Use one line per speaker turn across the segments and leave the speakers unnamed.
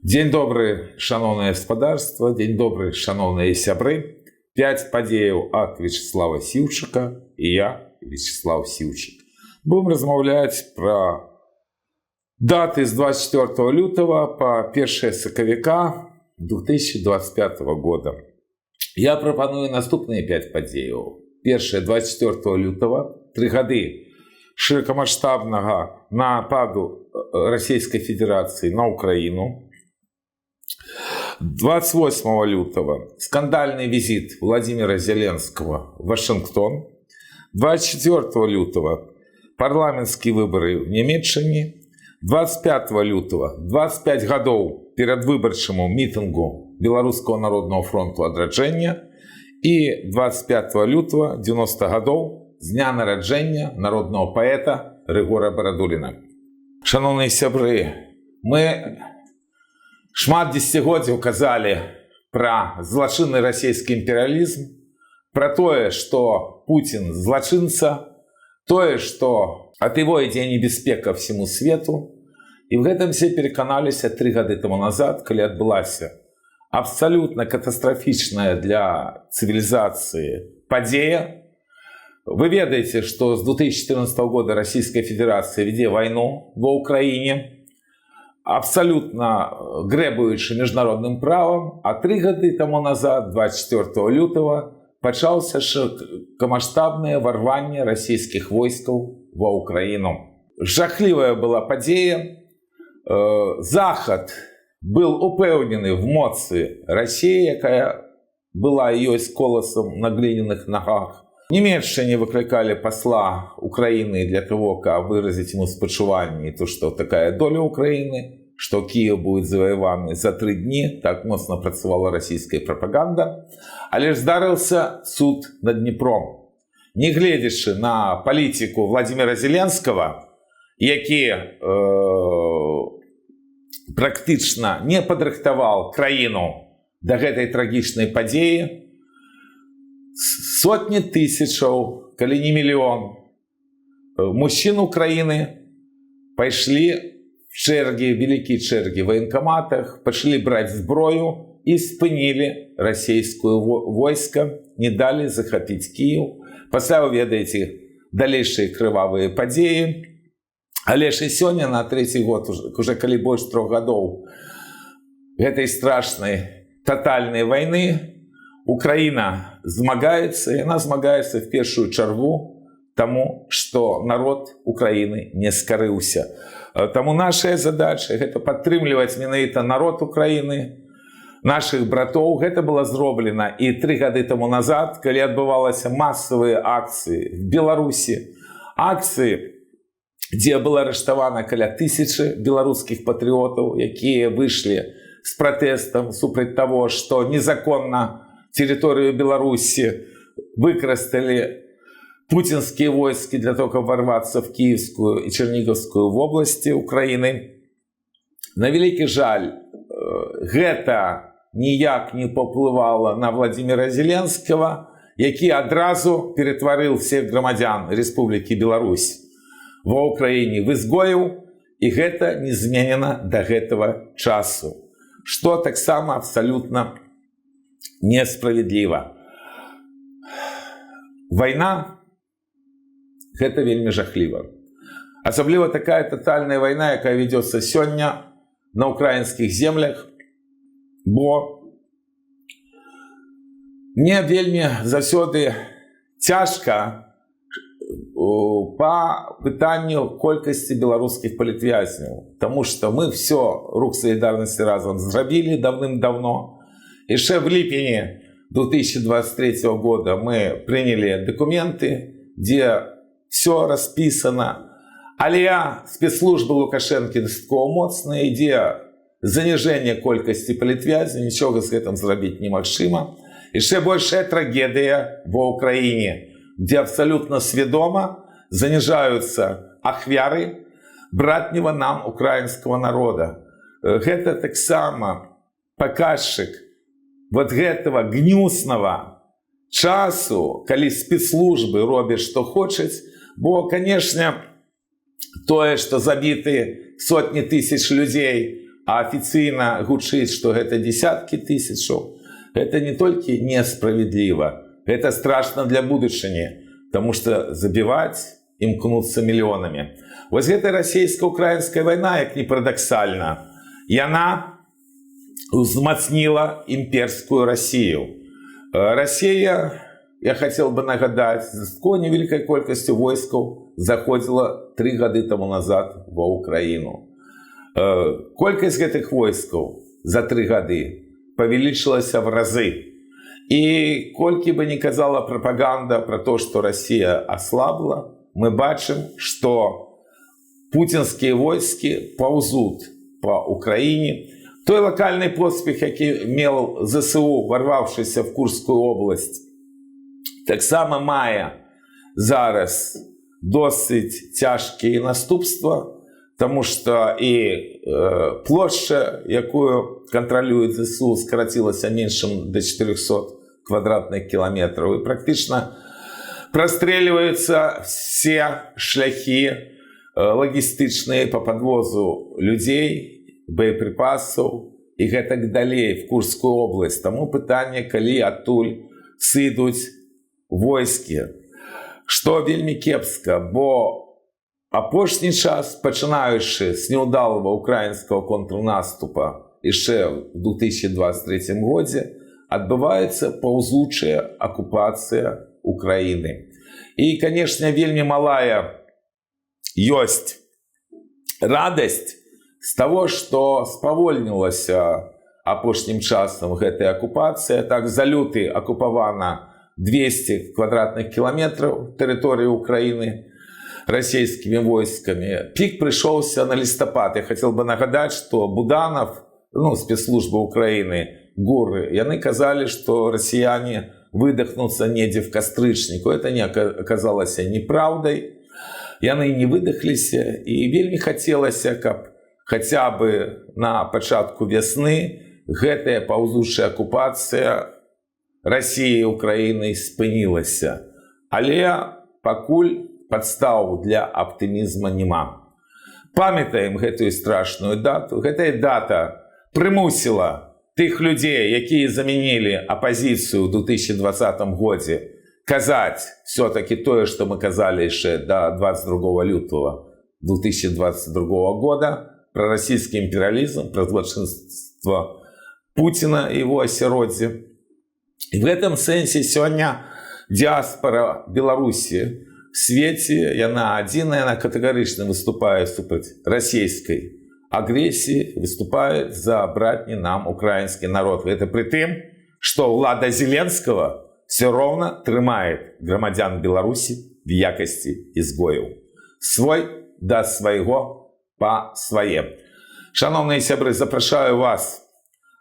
Дзень добры, шаноўнае гаспадарства, дзень добры, шаноўныя сябры. 5 падзеяў ад Вячеслава Сіўчыка і я, Вячеслав Сіўчык. Будем размаўляць пра даты з 24 лютого по 1 сакавіка 2025 года. Я прапаную наступныя 5 падзеяў. Першае, 24 лютого, 3 гады шырокамаштабнага нападу Расійскай Федэрацыі на Украіну. 28 лютого скандальный визит Владимира Зеленского в Вашингтон. 24 лютого парламентские выборы в Нямецчине. 25 лютого 25 годов перед выборчему митингу Белорусского народного фронту «Адраджэння». И 25 лютого 90 годов с дня народжения народного поэта Рыгора Барадуліна. Шановные сябры, мы шмат десятгоддзяў казалі пра злачынны расійскі імперыялізм, пра тое, што Путін злачынца, тое, што ад яго ідзе небяспека всему свету. І в гэтым все пераканаліся 3 гады таму назад, калі адбылася абсалютна катастрафічная для цывілізацыі падзея. Вы ведаеце, што з 2014 года Расійская Федэрацыя вядзе вайну ва Ўкраіне, абсолютно грэбуючы міжнародным правам, а 3 гады таму назад, 24 лютого, пачаўся шырокамаштабнае варванне расійскіх войскаў ва Ўкраіну. Жахлівая была падзея. Захад был упэўнены в моцы России, якая была и ёсць коласам на глиняных ногах. Немецчине выкликали посла Украины для того, как выразить ему спачуванне, то, что такая доля Украины, что Киев будет завоеван за 3 дни, так моцна працавала российская пропаганда. Але ж здарыўся суд над Дніпром. Не гледзячы на палітику Владимира Зеленского, які практычна не падрыхтаваў краіну да гэтай трагічнай падзеі, сотні тысячаў, калі не мільён, мужчин Украины пайшлі в чэргі, вялікія чэргі в военкоматах, пачалі браць зброю і спынілі расійскую войска, не далі захапіць Кіев. Пасля вы ведаеце далейшыя крывавыя падзеі. Але ж і сёння на 3-й год, уже калі больш 3 гадоў гэтай страшнай тотальнай вайны, Украина змагаецца, и она змагаецца в першую чаргу тому, что народ Украины не скарыўся. Таму наша задача гэта падтрымліваць менавіта народ Украины, наших братоў. Гэта было зроблена і 3 гады тому назад, калі адбывалася массовые акции в Беларусі. Акции, где было арыштавана каля 1000 беларускіх патрыётаў, якія выйшлі з пратэстам супраць того, что незаконна территорию Беларуси выкарысталі путинские войски для того, чтобы ворваться в Киевскую и Черниговскую области Украины. На вялікі жаль, гэта ніяк не паўплывала на Владимира Зеленского, які адразу ператварыў всех грамадзян Республики Беларусь ва Украине в изгояў, и гэта не зменена до гэтага часу, что таксама абсолютно несправедливо. Война – это вельмі жахліва. Асабліва такая тотальная война, якая ведется сёння на украинских землях, бо мне вельмі заўсёды цяжка по пытанню колькасці беларускіх палітвязняў, потому что мы все рух солидарности разом зрабілі давным-давно. Еще в липени 2023 года мы приняли документы, где все расписано. Але спецслужбы Лукашенко дастаткова моцныя, ідзе заніжэнне колькасці палітвязняў, нічога з гэтым зрабіць немагчыма. Еще большая трагедия в Украине, где абсолютно сведомо занижаются ахвяры братнего нам украинского народа. Это так само показчик вот гэтага гнюсного часу, калі спецслужбы робяць што хочуць, бо, конечно, тое, што забіты сотні тысяч людзей, а афіцыйна гучыць, што гэта дзесяткі тысячаў, гэта не толькі несправядліва, гэта страшна для будучыні, потому што забіваць імкнуцца мільёнамі. Вось гэта расійска-украінская вайна, як не парадаксальна, яна узмацніла імперскую Расію. Россия, я хотел бы нагадать, с такой невеликой колькостью войсков заходила 3 года тому назад в Украину. Колькость этих войсков за 3 года повеличилась в разы. И кольки бы ни казала пропаганда про то, что Россия ослабла, мы бачим, что путинские войски ползут по Украине. Той локальный поспех, який мел ЗСУ, ворвавшийся в Курскую область, так само має зараз досить тяжкі наступства, тому що і площа, яку контролює ЗСУ, скоротилася менше до 400 квадратних кілометрів. І практично прострілюються всі шляхи логістичні по підвозу людей, боеприпасаў і гэтак далей в Курскую область. Таму пытанне, калі адтуль сыдуць войскі. Што вельмі кепска, бо апошні час, пачынаючы з няўдалага украінскага контрнаступа яшчэ в 2023 годзе, адбываецца паўзучая акупацыя Украіны. І, канешне, вельмі малая ёсць радасць з того, што спавольнілася апошнім часам гэтая акупацыя. Так, за люты акупавана 200 квадратных кіламетраў тэрыторыі Украіны расійскімі войскамі. Пік прыйшоўся на лістапад. Я хотел бы нагадаць, што Буданов, спецслужбы Украіны, ГУРы, яны казалі, што расіяне выдохнуцца недзе в кастрычніку. Это не аказалася неправдай. Яны не выдохліся, і вельмі хацелася, каб хотя бы на пачатку весны гэтая паўзучая акупацыя России и Украины спынілася. Але пакуль падстаў для аптымізма няма. Памятаем гэтую страшную дату. Гэтая дата прымусіла тых людзей, якія замянілі апазіцыю ў 2020 годзе, казаць все-таки тое, што мы казалі яшчэ до 22 лютого 2022 года, про российский империализм, про злочинство Путина и его осиродзе. И в этом сенсе сегодня диаспора Беларуси в свете, яна адзіная, яна катэгарычна выступае супраць расійскай агрэсіі, выступае за братні нам украінскі народ. Это при тым, что ўлада Зеленского все ровно трымает грамадзян Беларуси в якасці изгояў. Свой да свайго по свае. Шановные сябры, запрашаю вас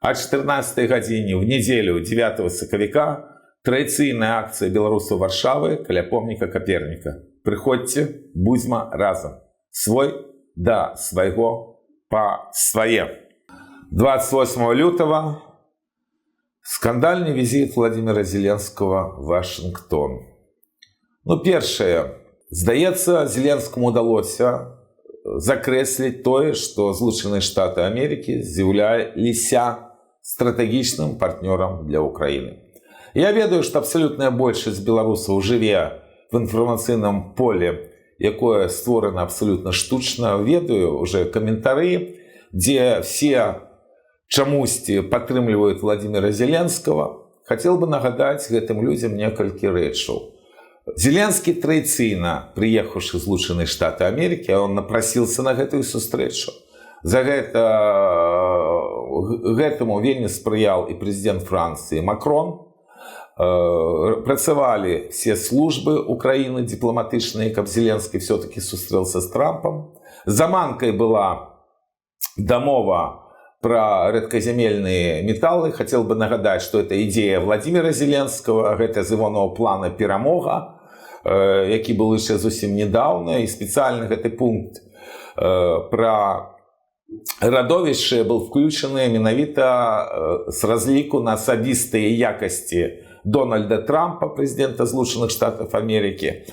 о 14 гадзіне в неделю 9 сакавіка традыцыйная акцыя беларусаў Варшавы каля помніка Каперніка. Прыходзьце, будзьма разам. Свой да свайго по свае. 28 лютого скандальный визит Владимира Зеленского в Вашингтон. Першае. Здаецца, Зеленскому удалося закрэсліць тое, што Злучаныя Штаты Амерыкі з'яўляліся стратэгічным партнёрам для Украіны. Я ведаю, што абсалютная большасць беларусаў жыве в інфармацыйным поле, якое створана абсалютна штучна. Ведаю уже каментары, дзе все чамусьці падтрымліваюць Владимира Зеленского. Хотел бы нагадаць гэтым людзям некалькі рэчаў. Зеленскі традыцыйна, прыехаўшы з Злучаныя Штаты Амерыкі, он напросился на гэтую сустрэчу. За гэтаму вельмі спрыял і прэзідэнт Францыі Макрон. Працавалі все службы Украины дипломатичные, каб Зеленскі все-таки сустрэлся с Трампом. Заманкой была дамова про рэдказямельныя металлы. Хотел бы нагадать, что это идея Владимира Зеленского, гэта з ягонага плана перамога, які был яшчэ зусім недавно, и специально гэты пункт про радовішчы был включены менавіта с разліку на асабістыя якасці Дональда Трампа, президента Злучаных Штатов Америки.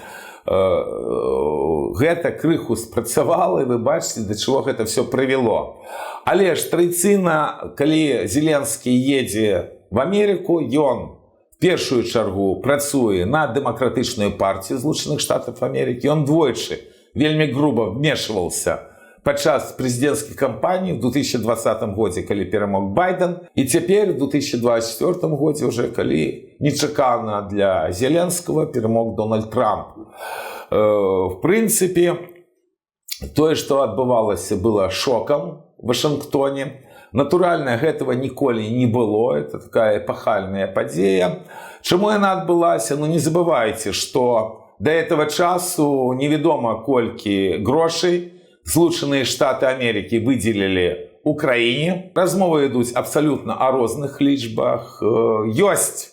гэта крыху спрацавала, і вы бачыце, да чаго гэта все прывяло. Але ж традыцыйна, калі Зеленскі едзе в Амерыку, ён в першую чаргу працуе на дэмакратычную партію Злучаных Штатаў Амерыкі. Ён двойчы вельмі груба вмешивался падчас прэзідэнцкай кампаніі в 2020 годзе, калі перамог Байден, і цяпер в 2024 годзе уже, калі нечакана для Зеленскага перамог Дональд Трамп. В прынцыпе, тое, што адбывалася, было шокам в Вашынгтоне. Натуральна, гэтага ніколі не было. Это такая эпахальная падзея. Чаму яна адбылася? Ну, не забывайце, што да этого часу невядома колькі грошай Злучаныя Штаты Амерыкі выделілі Украіне. Размовы ідуць абсалютна о розных лічбах. Ёсць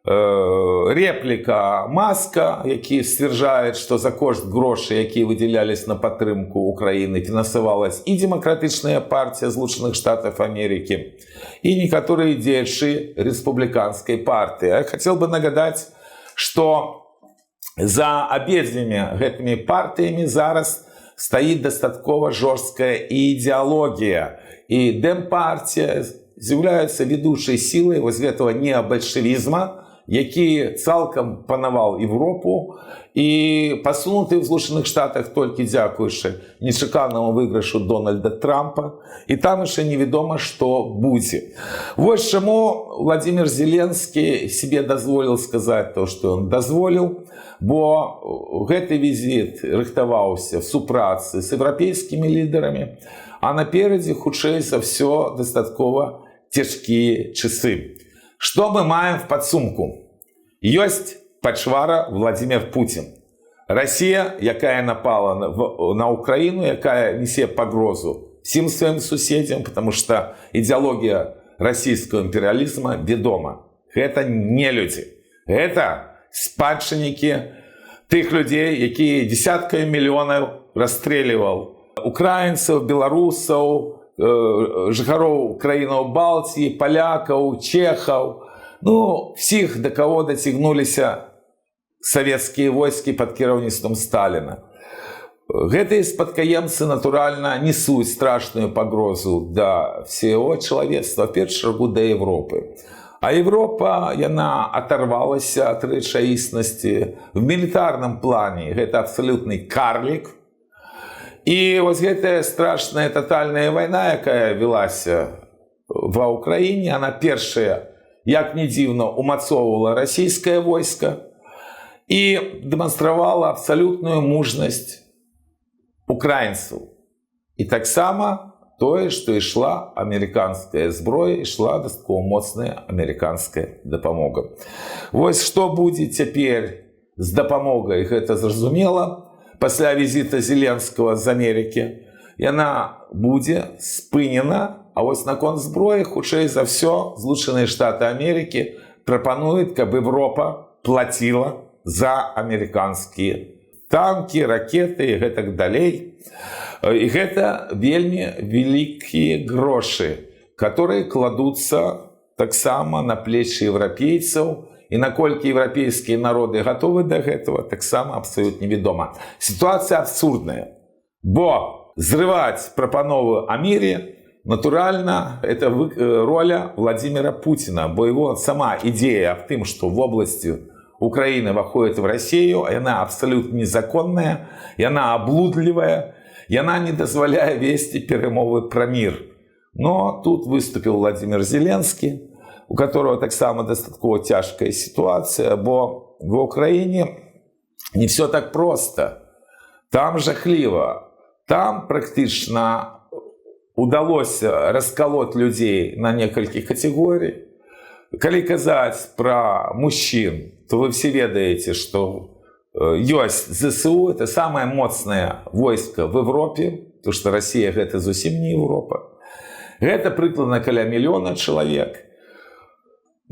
репліка Маска, які сцвярджае, што за кошт грошай, якія выдзялялись на падтрымку Украіны, фінансавалась і дэмакратычная партія Злучаных Штатаў Амерыкі, і некаторыя дзеячы рэспубліканскай партыі. Я хацеў бы нагадаць, што за абедзвюмі гэтымі партыямі зараз стаіць дастаткова жорсткая ідэалогія. І Дэмпартія з'яўляецца ведучай сілай вось гэтага неабальшавізма, які цалкам панаваў Европу і пасунуты в Злучаных Штатах толькі дзякуючы нечаканаму выйгрышу Дональда Трампа. І там яшчэ невядома, што будзе. Вось чаму Владимир Зеленскі себе дазволіў сказаць то, што ён дазволіў, бо гэты візіт рыхтаваўся в супрацы з еўрапейскімі лідарамі, а наперадзе, хутчэй за ўсё, дастаткова цяжкія часы. Што мы маем в падсумку? Ёсць пачвара Владимир Путин. Россия, якая напала на Украину, якая несе пагрозу всім сваім суседзям, потому что ідэалогія расійскага імперыялізма вядома. Гэта не людзі. Гэта спадчыннікі тых людзей, якія дзесяткамі мільёнаў расстрэльваў украінцаў, беларусаў, жыхароў краінаў Балтіі, палякаў, чехаў. Ну, всіх, да каго дацягнуліся савецкія войскі пад кіраўніцтвам Сталіна. Гэтыя спадкаемцы, натуральна, несуць страшную пагрозу да всего чалавецтва, в першую чаргу да Европы. А Европа, яна оторвалася ад рэчаіснасці. В мілітарным плане гэта абсалютны карлік. І вось гэтая страшная тотальная вайна, якая велася ва Ўкраіне, она першая, як не дзіўна, умацоўвала расійскае войска і дэманстравала абсалютную мужнасць украінцаў. І таксама тое, што ішла амерыканская зброя, ішла дастаткова моцная амерыканская дапамога. Вось што будзе цяпер з дапамогай, гэта зразумела. Пасля візіта Зеленскага з Амерыкі яна будзе спынена, а вось наконт зброі, хутчэй за ўсё, Злучаныя Штаты Амерыкі прапануюць, каб Европа плаціла за амерыканскія танкі, ракеты і гэтак далей. І гэта вельмі вялікія грошы, которые кладуцца таксама на плечы еўрапейцаў. І наколькі еўрапейскія народы гатовы да гэтага, таксама абсалютна невядома. Сітуацыя абсурдная, бо зрываць прапановы о мире, натуральна, это роля Владимира Путина, бо его сама идея в том, что в области Украины входит в Россию, она абсолютно незаконная, и она облудливая, и она не дозволяет вести перемовы про мир. Но тут выступил Владимир Зеленский, у которого так само дастаткова цяжкая ситуация, бо в Украине не все так просто. Там жахліва. Там практично удалось расколоть людей на некалькі категорий. Калі казаць про мужчин, то вы все ведаете, что ёсць ЗСУ, это самое моцное войско в Европе, потому что Россия гэта зусім не Европа. Гэта прыкладна каля мільёна чалавек.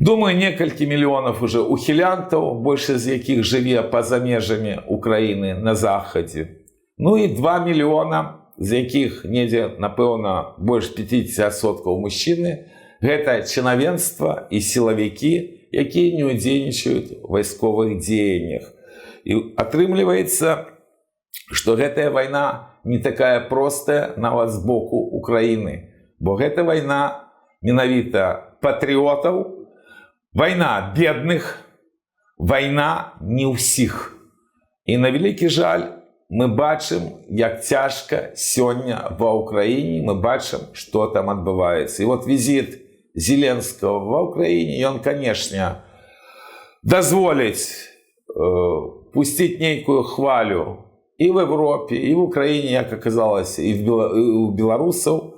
Думаю, некалькі мільёнаў уже ухілянтаў, больше з якіх жыве па-за межамі Украіны на захадзе. Ну і 2 мільёна, з якіх недзе, напэўна, больш 50% мужчыны. Гэта чынавенства і сілавікі, якія не ўдзельнічаюць у вайсковых дзеяннях. І атрымліваецца, што гэтая вайна не такая простая нават з боку Украіны. Бо гэта вайна менавіта патрыётаў, вайна бедных, вайна не ўсіх. І на вялікі жаль, мы бачым, як цяжка сёння ва Ўкраіне, мы бачым, што там адбываецца. І вот візіт Зеленскага ва Ўкраіне, ён, канешне, дазволіць пусціць нейкую хвалю і в Европе, і в Украіне, як аказалася, і у беларусаў,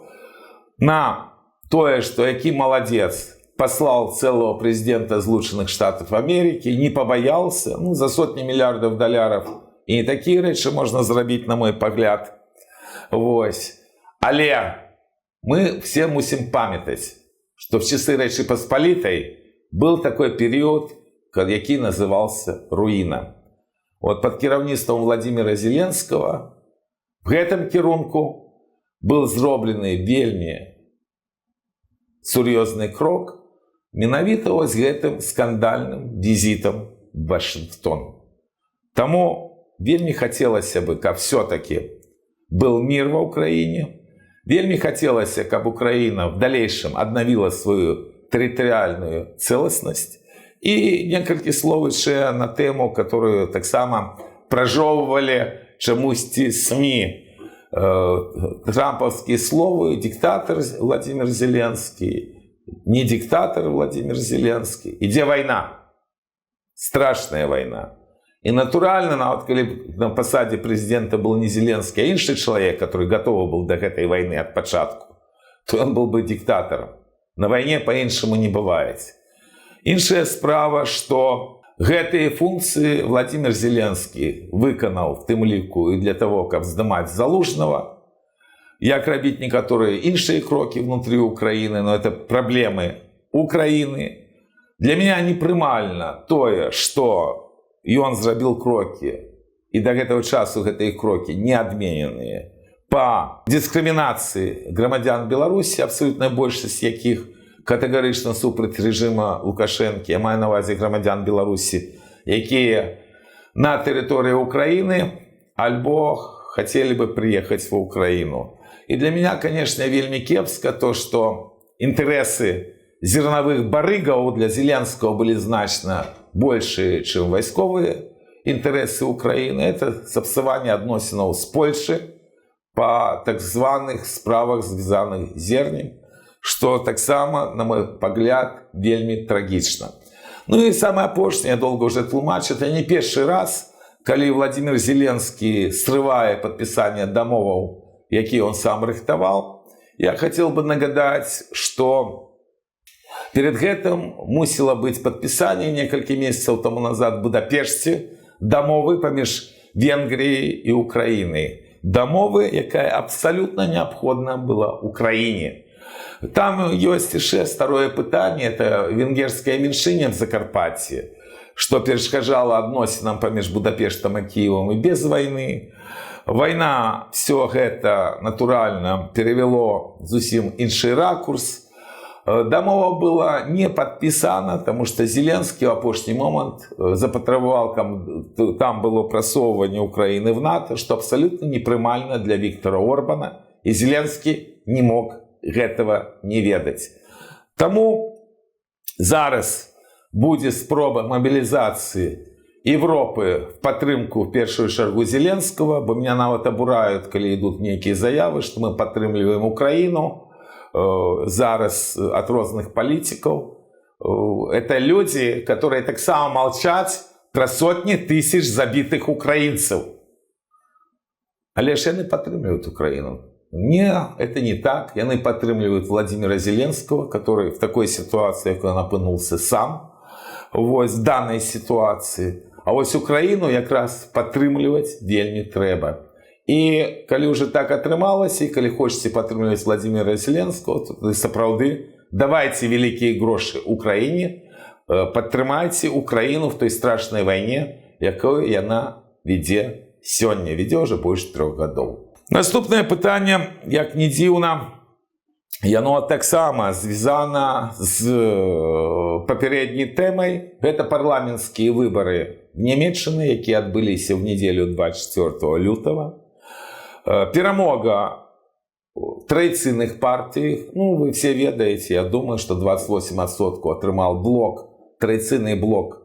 на тое, што які маладзец паслаў цэлого прэзідэнта Злучаных Штатаў Амерыкі, не пабаяўся, за сотні мільярдаў даляраў. І такія рэчы можна зрабіць, на мой пагляд. Вось. Але мы все мусім памятаць, што в часы Рэчы Паспалітай был такой перыяд, які назывался руіна. Вот под кіраўніцтвам Владимира Зеленского в гэтым кірунку был зроблены вельмі сур'ёзны крок менавіта вось гэтым скандальным візітам в Вашингтон. Таму вельмі хацелася бы, каб все-таки был мир ва Украине, вельмі хацелася, каб Украина в дальнейшем аднавіла свою тэрытарыяльную цэласнасць. І некалькі слоў яшчэ на тэму, которую таксама пражоўвалі чамусьці СМИ. Трампаўскія словы «диктатор Владимир Зеленский», «не диктатор Владимир Зеленский». Ідзе вайна, страшная вайна. І натуральна, нават калі на пасадзе прэзідэнта был не Зеленскі, а іншы чалавек, который готовы был до гэтай вайны ад пачатку, то он был бы диктатором. На вайне по-іншаму не бывае. Іншая справа, што гэтыя функцыі Владимир Зеленскі выканаў в тым ліку і для того, каб здымаць Залужнага, як рабіць некаторыя іншыя крокі внутрі Украіны, но это праблемы Украіны. Для меня непрымальна тое, што ён зрабіў крокі, і да гэтага часу гэтыя крокі не адмененыя, па дыскрымінацыі грамадзян Беларусі, абсалютная большасць якіх катэгарычна супраць рэжыма Лукашэнкі, я маю на ўвазе грамадзян Беларусі, якія на тэрыторыі Украіны альбо хацелі бы прыехаць ва Украіну. І для меня, конечно, вельмі кепска то, што інтарэсы зернавых барыгаў для Зеленскага былі значна большыя, чым вайсковыя інтарэсы Украіны. Это сапсаванне адносінаў з Польшай па так званых справах, звязаных з зернем, што таксама, на мой пагляд, вельмі трагічна. Ну і самае апошняе, я долго уже тлумачу, это не першы раз, калі Владимир Зеленскі срывае падпісанне дамоваў, якія он сам рыхтаваў. Я хотел бы нагадаць, што перед гэтым мусіла быць падпісанне некалькі месяцаў таму назад в Будапешце дамовы паміж Венгрыяй і Украінай. Дамовы, якая абсалютна неабходна была Украіне. Там ёсць яшчэ старое пытанне, это венгерскае меншынне в Закарпатці, што перашкаджала адносінам паміж Будапештам і Кіевам і без вайны. Вайна все гэта натуральна перавяло зусім іншы ракурс. Дамова была не падпісана, таму што Зеленскі ў апошні момант запатрабаваў, там было прасоўванне Украіны в НАТО, што абсалютна непрымальна для Віктора Орбана, і Зеленскі не мог гэтага не ведаць. Таму зараз будзе спроба мабілізацыі Европы в падтрымку в першую чаргу Зеленскага, бо меня нават абураюць, калі ідуць нейкія заявы, што мы падтрымліваем Украіну зараз ад розных палітыкаў. Это люди, которые таксама молчаць пра сотні тысяч забітых украінцаў. Але ж яны падтрымліваюць Украіну. Не, это не так. Яны падтрымліваюць Владимира Зеленского, который в такой ситуации, как он опынулся сам, вось в данной ситуации. А вось Украіну якраз падтрымліваць вельмі трэба. І калі уже так атрымалася, і калі хочаце падтрымліваць Владимира Зеленского, то сапраўды давайце вялікія грошы Украіне, падтрымайце Украіну в той страшнай вайне, якую яна вядзе сёння, вядзе уже больш 3 гадоў. Наступнае пытанне, як не дзіўна, яно таксама звязана з папярэдняй тэмай. Гэта парламенцкія выбары Нямецчыны, якія адбыліся ў нядзелю 24 лютого. Перамога традыцыйных партий. Ну, вы все ведаете, я думаю, что 28% атрымал блок, традыцыйны блок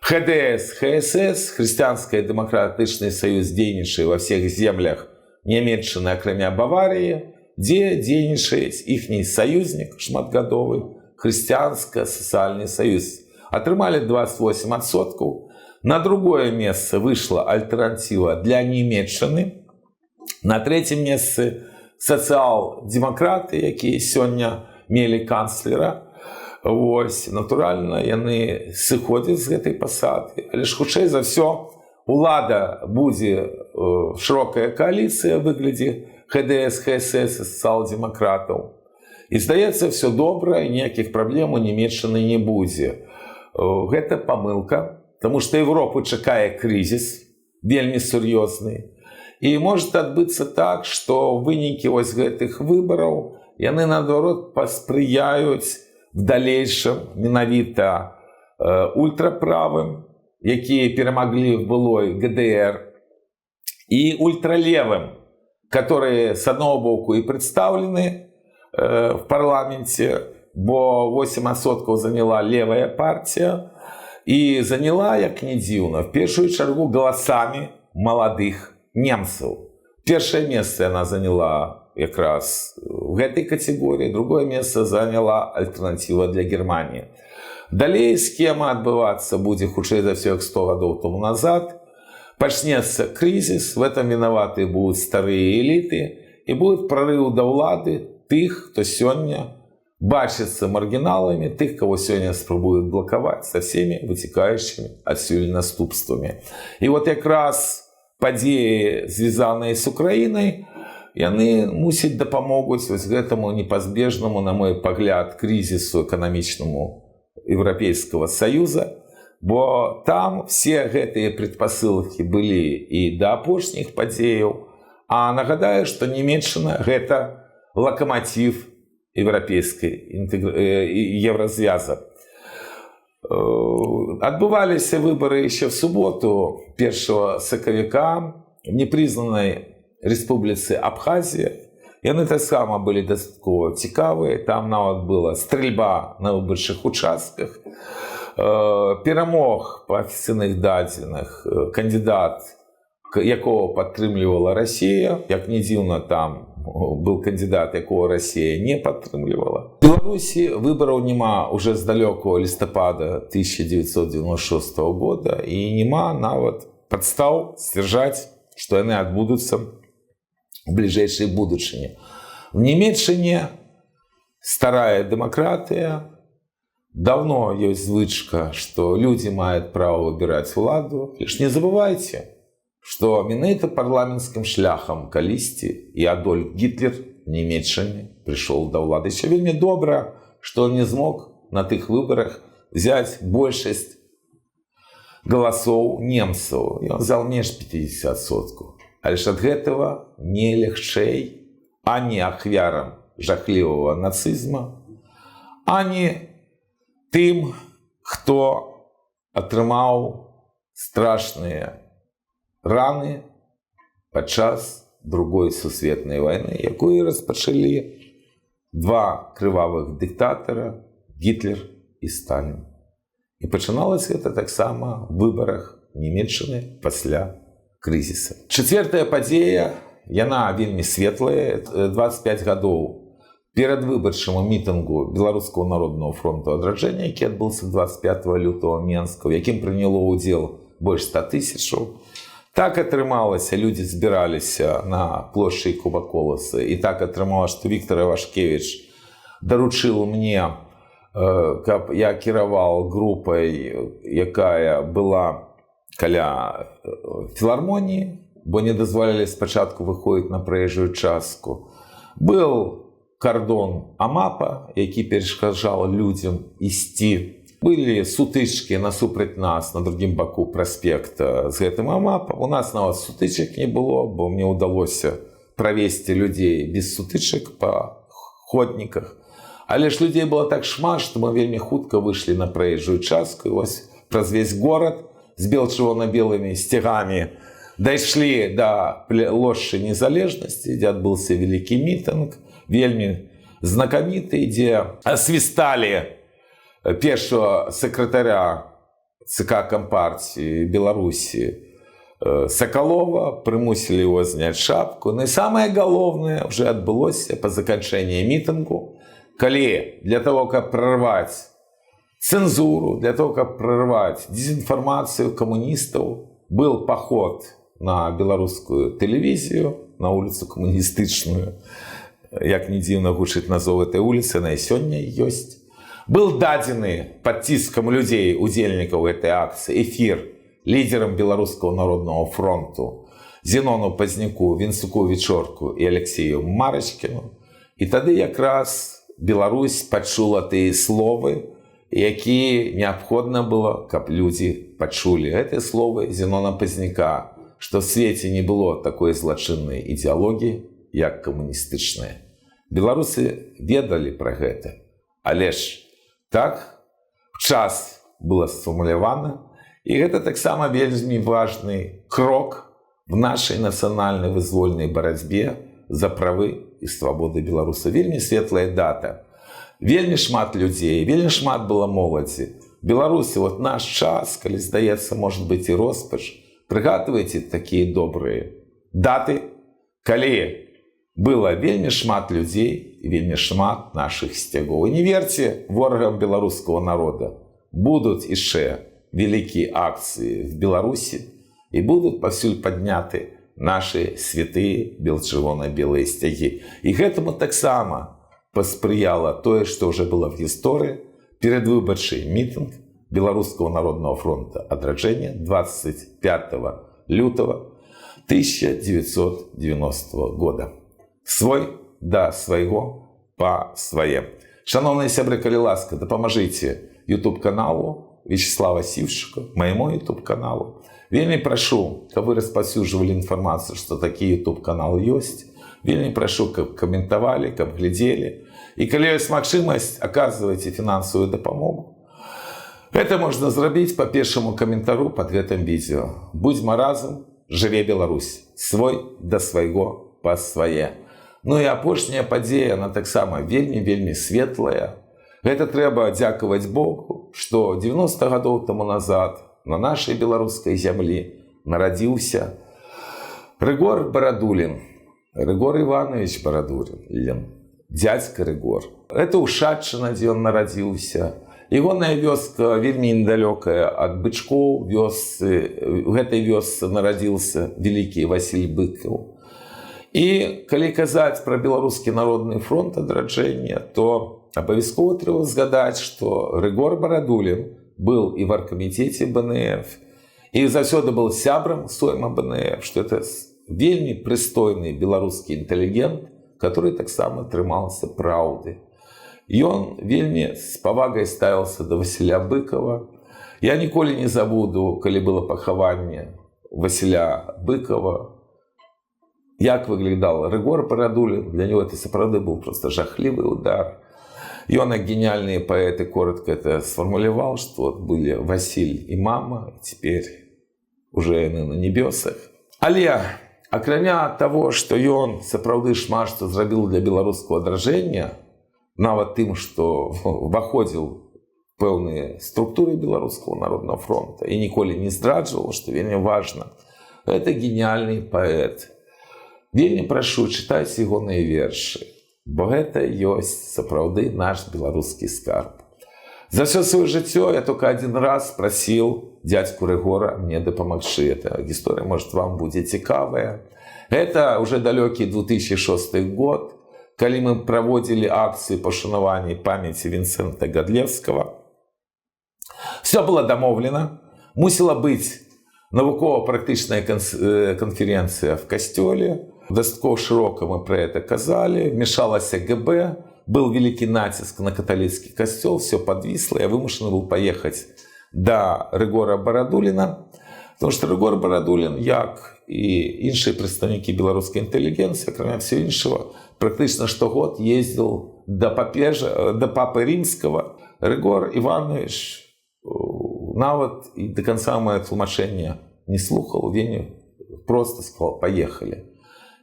ХДС, ХСС, Христианский демократичный союз, дзейнічае во всех землях Нямецчыны, акрамя Баварии, где дзейнічае ихний союзник шматгадовый, Христианско-социальный союз. Атрымали 28%. На другое место вышла альтернатива для Нямецчыны. На третьем месте социал-демократы, якія сёння мелі канцлера. Вось, натуральна, яны сыходзяць з гэтай пасады. Але ж хутчэй за ўсё улада будзе шырокая коаліцыя ў выглядзе ХДС, ХСС і сацыял-демакратаў. І здаецца, все добра, і ніякіх праблем у Нямецчыны не будзе. Гэта памылка, таму што Европу чакае крызіс, вельмі сур'ёзны. І можа адбыцца так, што вынікі вось гэтых выбараў, яны, наадварот, паспрыяюць в далейшем менавіта ультраправым, якія перамаглі в былой ГДР, і ультралевым, которые с одного боку и представлены в парламенте, бо 8% заняла левая партия, и заняла, як не дзіўна, в першую чаргу голосами молодых немцев. Первое место она заняла как раз в этой категории, другое место заняла альтернатива для Германии. Далее схема отбываться будет худшее за всех 100 годов тому назад. Почнется кризис, в этом виноваты будут старые элиты, и будет прорыв до влады тех, кто сегодня бачится маргиналами, тех, кого сегодня спробуют блоковать со всеми вытекающими отсюда наступствами. И вот как раз подеи, связанные с Украиной, яны мусить дапамогуць вось гэтаму непазбежнаму, на мой погляд, кризису экономичному Европейского Союза, бо там все гэтыя предпосылки были и до апошніх падзеяў. А нагадаю, что Нямецчына гэта локомотив европейской еврозвяза. Адбываліся выборы еще в субботу 1 сакавіка в непризнанной Республицы Абхазия. Яны таксама былі дастаткова цікавыя. Там нават была стрельба на выбарчых участках. Перамог по афіцыйных дадзеных кандидат, якого падтрымлівала Россия. Як не дзіўна, там был кандидат, якого Россия не падтрымлівала. В Беларусі выбораў няма уже з далёкого лістапада 1996 года, і няма нават падстаў сцвярджаць, што яны адбудуцца в ближайшей будучыні. В Нямецчыне старая демократия. Давно есть звычка, что люди имеют право выбирать владу. Лишь не забывайте, что менавіта парламенцким шляхом калісьці и Адольф Гитлер в Нямецчыне пришел до влады. Еще вельмі добра, что он не смог на тых выборах взять большесть голосов немцев. И он взял меньше 50%. А лишь от этого не легчэй ані ахвярам жахлівого нацизма, ані тым, хто атрымаў страшныя раны падчас Другой сусветнай вайны, якую распачалі два крывавых дыктатара Гитлер і Сталін. І пачыналася гэта таксама в выбарах Нямецчыны пасля кризиса. Четвертая падзея, яна вельмі светлая. 25 гадоў перад выбарчаму мітынгу Беларускага народнага фронту адраджэння, які адбыўся 25 лютого в Менску, в якім прыняло ўдзел больш 100 тысячаў. Так атрымалася, людзі збіраліся на плошчы Куба-Коласа, і так атрымалася, што Віктор Івашкевіч даручыў мне, каб я кіраваў групай, якая была каля філармоніі, бо не дазволялі спачатку выходзіць на праезжую частку. Был кардон АМАПа, які перашкаджаў людзям ісці. Былі сутычкі насупраць нас на другім баку праспекта з гэтым АМАПам. У нас нават сутычак не было, бо мне ўдалося правесці людзей без сутычак па ходніках. Але ж людзей было так шмат, што мы вельмі хутка выйшлі на праезжую частку, і вось праз весь горад з бело-чырвона-белымі сцягамі дайшлі да плошчы Незалежнасці, дзе адбыўся вялікі мітынг, вельмі знакаміты, дзе асвісталі першого сакратаря ЦК Компартии Беларуси Соколова, прымусілі его зняць шапку. Ну и самое галоўнае уже адбылося по заканчэнні мітынгу, калі для того, каб прорваць цензуру, для того, каб прорваць дезинформацию коммунистов, был поход на беларускую тэлевізію, на улицу Коммунистычную, як не дзіўна гучыць назоў этой улицы, она и сёння ёсць. Был дадзены под ціскам людей, удзельнікаў этой акции, эфир лидерам Белорусского народного фронту Зенону Пазняку, Вінцуку Вечорку и Алексею Марочкину. И тады якраз Беларусь пачула тыя словы, якія неабходна было, каб люди пачулі. Гэтыя словы Зенона Пазняка, что в свете не было такой злачыннай идеологии, як коммунистычная. Беларусы ведали про гэта, але ж так час было сфармулявана. И это таксама вельмі важный крок в нашей национальной вызвольной борьбе за правы и свободы белорусов. Вельмі светлая дата. Вельмі шмат людей, вельмі шмат было моладзі. Беларуси, вот наш час, калі здаецца, может быть и роспач, прыгадвайце такие добрые даты, калі было вельмі шмат людей и вельмі шмат наших сцягоў. И не верьте ворогам белорусского народа. Будут яшчэ великие акции в Беларуси, и будут повсюль подняты наши святые бело-чырвона-белые сцяги. И гэтаму таксама паспрыяла тое, что уже было в истории, передвыбарчы митинг Белорусского народного фронта «Адраджэнне» 25 лютого 1990 года. Свой да свайго па свае. Шановныя сябры, калі ласка, дапамажыце YouTube-каналу Вячеслава Сивчика, моему YouTube-каналу. Вельмі прашу, каб вы распаўсюджвалі інфармацыю, што такі YouTube-канал ёсць. Вельмі прашу, каб каментавалі, каб глядзелі. І калі ёсць магчымасць, аказвайце фінансавую дапамогу. Гэта можна зрабіць па першаму каментару пад гэтым відео. Будзьма разам, жыве Беларусь. Свой да свайго па свае. Ну і апошняя падзея, она таксама вельмі светлая. Гэта трэба дзякаваць Богу, што 90 гадоў таму назад на нашай беларускай зямлі нарадзіўся Рыгор Барадулін, Рыгор Іванович Барадулін, дзядзька Рыгор. Это Ушатчына, дзе ён нарадзіўся. Ягоная вёска вельмі недалёкая ад Бычкоў, у гэтай вёсцы нарадзіўся вялікі Васіль Быкаў. І калі казаць пра Беларускі народны фронт «Адраджэнне», то абавязкова трэба згадаць, што Рыгор Барадулін был и в аргкамітеце БНФ, и заўсёды был сябрам сойма БНФ, что это вельмі прыстойны беларускі інтэлігент, который таксама трымаўся праўды. Ён вельмі з павагай ставіўся да Васіля Быкова. Я ніколі не забуду, калі было пахаванне Васіля Быкова, як выглядал Рыгор Барадулін. Для него это сапраўды был просто жахлівы удар. И он, как гениальные поэты, коротко это сформулировал, что вот были Василь и мама, и теперь уже яны на небесах. Але, акрамя того, что он сапраўды шмат што зрабіў для беларускага адраджэння, нават тым, што ўваходзіў в пэўныя структуры Беларускага народного фронта и ніколі не здраджваў, што вельмі важна. Это гениальный поэт. Вельмі прашу, чытайце ягоныя вершы. Бо гэта ёсць сапраўды наш беларускі скарб. За все свое жыццё я только один раз просил дядьку Рыгора мне дапамагчы. Эта гісторыя, может, вам будзе цікавая. Это уже далёкі 2006 год, калі мы праводзілі акцыю пашанавання памяці Вінцэнта Гадлевскага. Все было дамоўлена. Мусіла быць навукова-практычная конференция в касцёле. Дастаткова широко мы про это казали. Вмешалась ГБ. Был великий натиск на католицкий костел. Все подвисло. Я вымушен был поехать до Рыгора Барадуліна. Потому что Рыгор Барадулін, як и іншыя прадстаўнікі беларускай інтэлігенцыі, акрамя всего іншага, практычна штогод ездил до Папы Римского. Рыгор Иванович нават і до конца моє тлумачэнне не слухаў, він просто сказал «поехали».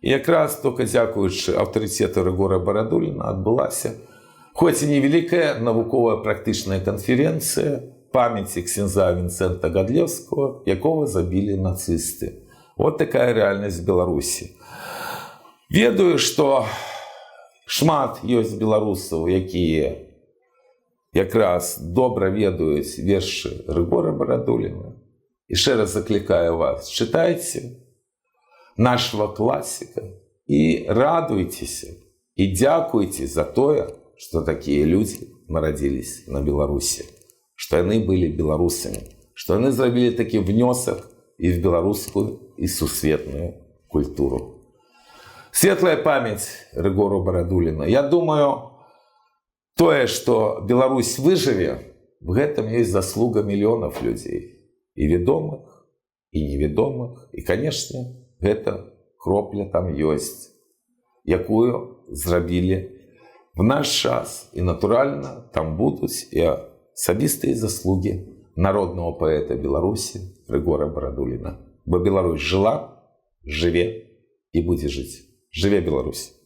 І якраз тільки дзякуючы аўтарытету Рыгора Барадуліна адбылася хоць і невялікая навуковая практычная канферэнцыя памяці ксяндза Вінцэнта Гадлеўскага, якога забілі нацысты. Вот такая рэальнасць Беларусі. Ведаю, што шмат ёсць беларусаў, якія якраз добра ведаюць вершы Рыгора Барадуліна. Яшчэ раз заклікаю вас, чытайце нашего класіка і радуйцеся, і дзякуйце за тое, што такія людзі нарадзіліся на Беларусі, што яны былі беларусамі, што яны зрабілі такі внёсак і в беларускую, і сусветную культуру. Светлая памяць Рыгору Барадуліна. Я думаю, тое, што Беларусь выжыве, в гэтым ёсць заслуга мільёнаў людзей. І вядомых, і невядомых. І, канешне, гэта кропля там ёсць, якую зрабілі в наш час. І, натуральна, там будуць і асабістыя заслугі народнага паэта Беларусі Рыгора Барадуліна. Бо Беларусь жыла, жыве і будзе жыць. Жыве Беларусь!